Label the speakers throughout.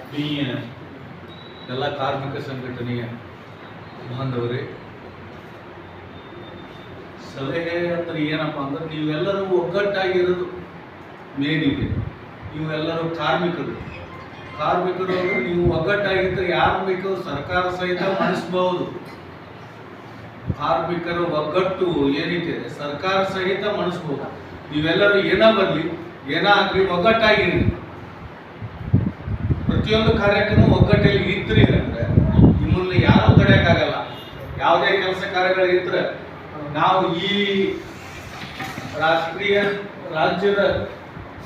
Speaker 1: ಆತ್ಮೀಯ ಎಲ್ಲ ಕಾರ್ಮಿಕ ಸಂಘಟನೆಯ ಬಾಂಧವರೇ, ಸಲಹೆ ಅಂದ್ರೆ ಏನಪ್ಪ ಅಂದ್ರೆ ನೀವೆಲ್ಲರೂ ಒಗ್ಗಟ್ಟಾಗಿರೋದು ಮೇನ್ ಇದೆ. ನೀವೆಲ್ಲರೂ ಕಾರ್ಮಿಕರು ಅಂದ್ರೆ ನೀವು ಒಗ್ಗಟ್ಟಾಗಿದ್ದರೆ ಯಾರು ಬೇಕು ಸರ್ಕಾರ ಸಹಿತ ಮಾಡಿಸ್ಬಹುದು. ಕಾರ್ಮಿಕರ ಒಗ್ಗಟ್ಟು ಏನಿದೆ ಸರ್ಕಾರ ಸಹಿತ ಮಾಡಿಸ್ಬೋದು. ನೀವೆಲ್ಲರೂ ಏನೋ ಬರಲಿ ಏನಾಗಲಿ ಒಗ್ಗಟ್ಟಾಗಿರಿ. ಪ್ರತಿಯೊಂದು ಕಾರ್ಯಕ್ರಮ ಒಗ್ಗಟ್ಟಲ್ಲಿ ಇದ್ರಿ ಅಂದ್ರೆ ನಿಮ್ಮನ್ನ ಯಾರೂ ತಡೆಯೋಕ್ಕಾಗಲ್ಲ. ಯಾವುದೇ ಕೆಲಸ ಕಾರ್ಯಗಳು ಇದ್ರೆ ನಾವು ಈ ರಾಜ್ಯದ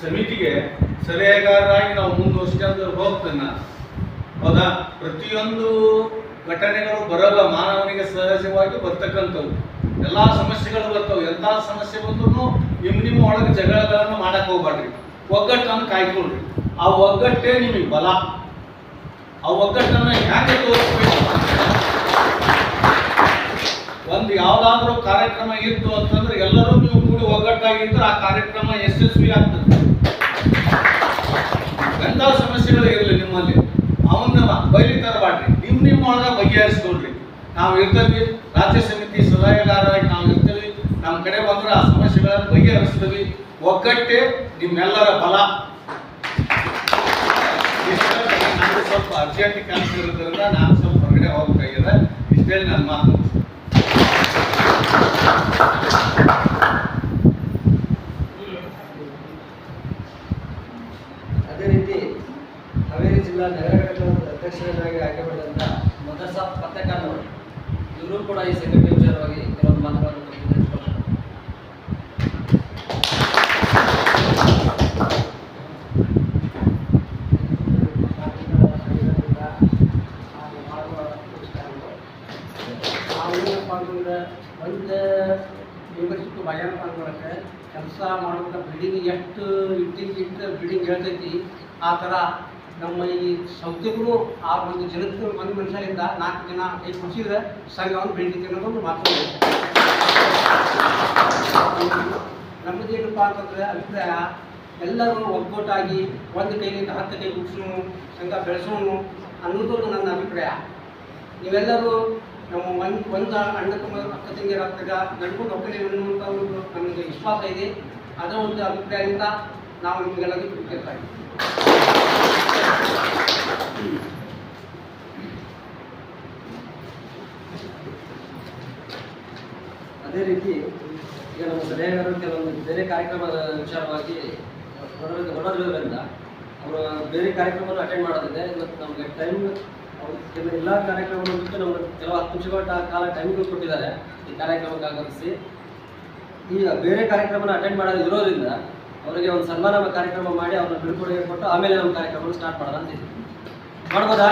Speaker 1: ಸಮಿತಿಗೆ ಸಲಹೆಗಾರರಾಗಿ ನಾವು ಮುಂದುವರ್ಸ್ಕೊಂಡು ಹೋಗ್ತೇನೆ. ಹೌದಾ? ಪ್ರತಿಯೊಂದು ಘಟನೆಗಳು ಬರಲ್ಲ, ಮಾನವನಿಗೆ ಸಹಜವಾಗಿ ಬರ್ತಕ್ಕಂಥವು. ಎಲ್ಲ ಸಮಸ್ಯೆಗಳು ಬರ್ತವೆ. ಎಂಥ ಸಮಸ್ಯೆ ಬಂದ್ರೂ ನಿಮ್ಮ ಒಳಗೆ ಜಗಳಗಳನ್ನು ಮಾಡಕ್ ಹೋಗ್ಬೇಡ್ರಿ. ಒಗ್ಗಟ್ಟನ್ನು ಕಾಯ್ಕೊಳ್ರಿ. ಆ ಒಗ್ಗಟ್ಟೇ ನಿಮಗೆ ಬಲ. ಆ ಒಗ್ಗಟ್ಟನ್ನು ಹೇಗೆ ತೋರಿಸ್ಬೇಕು? ಒಂದು ಯಾವುದಾದ್ರೂ ಕಾರ್ಯಕ್ರಮ ಇತ್ತು ಅಂತಂದ್ರೆ ಎಲ್ಲರೂ ನೀವು ಕೂಡಿ ಒಗ್ಗಟ್ಟಾಗಿದ್ರೆ ಆ ಕಾರ್ಯಕ್ರಮ ಯಶಸ್ವಿ ಆಗ್ತದೆ. ಎಂಥ ಸಮಸ್ಯೆಗಳು ಇರಲಿ ನಿಮ್ಮಲ್ಲಿ ಅವನ್ನ ಬಯಲಿ ತರಬಾಡ್ರಿ. ನಿಮ್ಮ ಒಳಗ ಬಗೆಹರಿಸ್ಕೊಳ್ರಿ. ನಾವು ಇರ್ತೇವೆ, ರಾಜ್ಯ ಸಮಿತಿ ಸಲಹೆಗಾರರಾಗಿ ನಾವು ಇರ್ತೇವೆ. ನಮ್ಮ ಕಡೆ ಬಂದ್ರೆ ಆ ಸಮಸ್ಯೆಗಳನ್ನು ಬಗೆಹರಿಸ್ತೀವಿ. ಒಗ್ಗಟ್ಟೆ ನಿಮ್ಮೆಲ್ಲರ ಬಲ. ನಾನು ಸ್ವಲ್ಪ ಅರ್ಜೆಂಟ್ ಕೆಲಸ ಇರೋದ್ರಿಂದ ನಾನು ಸ್ವಲ್ಪ ಹೊರಗಡೆ ಹೋಗ್ಬೇಕಾಗಿದೆ. ಇಷ್ಟೇ ನನ್ನ ಮಾತು.
Speaker 2: ಅದೇ ರೀತಿ ಹಾವೇರಿ ಜಿಲ್ಲಾ ನಗರ ಘಟಕದ ಅಧ್ಯಕ್ಷರಾಗಿ ಆಯ್ಕೆ ಮಾಡಿದಂಥ ಮೊದಸಾಬ್ ಪತ್ತೆಕಾರ್ ಅವರು ಇವರು ಕೂಡ ಈ ಸಂಘಟನೆ ವಿಚಾರವಾಗಿ ಕೆಲವೊಂದು ಮಾತುಗಳನ್ನು ತಿಳಿಸಿಕೊಳ್ತಾರೆ.
Speaker 3: ಒಂದು ಮೆಂಬರ್ಶಿಪ್ ಏನಪ್ಪ ಅಂದ್ರೆ ಕೆಲಸ ಮಾಡುವಂಥ ಬಿಲ್ಡಿಂಗ್ ಎಷ್ಟು ಇಟ್ಟು ಬಿಲ್ಡಿಂಗ್ ಹೇಳ್ತೈತಿ ಆ ಥರ ನಮ್ಮ ಈ ಸಂಸ್ಥೆಗಳು ಆ ಒಂದು ಜನಕ್ಕೆ ಒಂದು ಮನುಷ್ಯರಿಂದ 4 ಜನ ಕೈ ಕೊಡಿಸಿದ್ರೆ ಸಂಘವನ್ನು ಬೆಳಿತೈತಿ ಅನ್ನೋದೊಂದು ಮಾತು. ನಮ್ಮದೇನಪ್ಪ ಅಂತಂದರೆ ಅಭಿಪ್ರಾಯ ಎಲ್ಲರೂ ಒಗ್ಗಟ್ಟಾಗಿ ಒಂದು ಕೈಯಿಂದ 10 ಕೈ ಗುಡ್ಸೋನು, ಸಂಘ ಬೆಳೆಸೋನು ಅನ್ನೋದೊಂದು ನನ್ನ ಅಭಿಪ್ರಾಯ. ನೀವೆಲ್ಲರೂ ನಮ್ಮ ಒಂದು ಅಣ್ಣ ತಮ್ಮ ಅಕ್ಕ ತಂಗಿಯರ ಹತ್ತಿರ ನಡ್ಕೊಂಡು ಹೋಗ್ತೇನೆ ಅನ್ನುವಂಥ ಒಂದು ನಮಗೆ ವಿಶ್ವಾಸ ಇದೆ. ಅದರ ಒಂದು ಅಭಿಪ್ರಾಯದಿಂದ ನಾವು ನಿಮಗೆಲ್ಲರಿಗೂ ತಿಳ್ಕೊಳ್ತಾ ಇದ್ದೀವಿ.
Speaker 2: ಅದೇ ರೀತಿ ಈಗ ನಮ್ಮ ಸಲಹೆಗಾರರು ಕೆಲವೊಂದು ಬೇರೆ ಕಾರ್ಯಕ್ರಮದ ವಿಚಾರವಾಗಿ ಹೊರಡಿರೋದ್ರಿಂದ ಅವರು ಬೇರೆ ಕಾರ್ಯಕ್ರಮವನ್ನು ಅಟೆಂಡ್ ಮಾಡೋದಿದೆ. ಇವತ್ತು ನಮಗೆ ಟೈಮ್ ಎಲ್ಲ ಕಾರ್ಯಕ್ರಮವನ್ನು ಬಿಟ್ಟು ನಮಗೆ ಕೆಲವು 10 ನಿಮಿಷಗಳ ಕಾಲ ಟೈಮಿಂಗ್ ಕೊಟ್ಟಿದ್ದಾರೆ ಈ ಕಾರ್ಯಕ್ರಮಕ್ಕೆ ಆಗಮಿಸಿ. ಈಗ ಬೇರೆ ಕಾರ್ಯಕ್ರಮನ ಅಟೆಂಡ್ ಮಾಡೋದು ಇರೋದ್ರಿಂದ ಅವರಿಗೆ ಒಂದು ಸನ್ಮಾನ ಕಾರ್ಯಕ್ರಮ ಮಾಡಿ ಅವ್ರನ್ನ ಬೀಳ್ಕೊಡುಗೆ ಕೊಟ್ಟು ಆಮೇಲೆ ನಮ್ಮ ಕಾರ್ಯಕ್ರಮವನ್ನು ಸ್ಟಾರ್ಟ್ ಮಾಡೋಣ ಅಂತಿದ್ದೀವಿ. ಮಾಡ್ಬೋದಾ?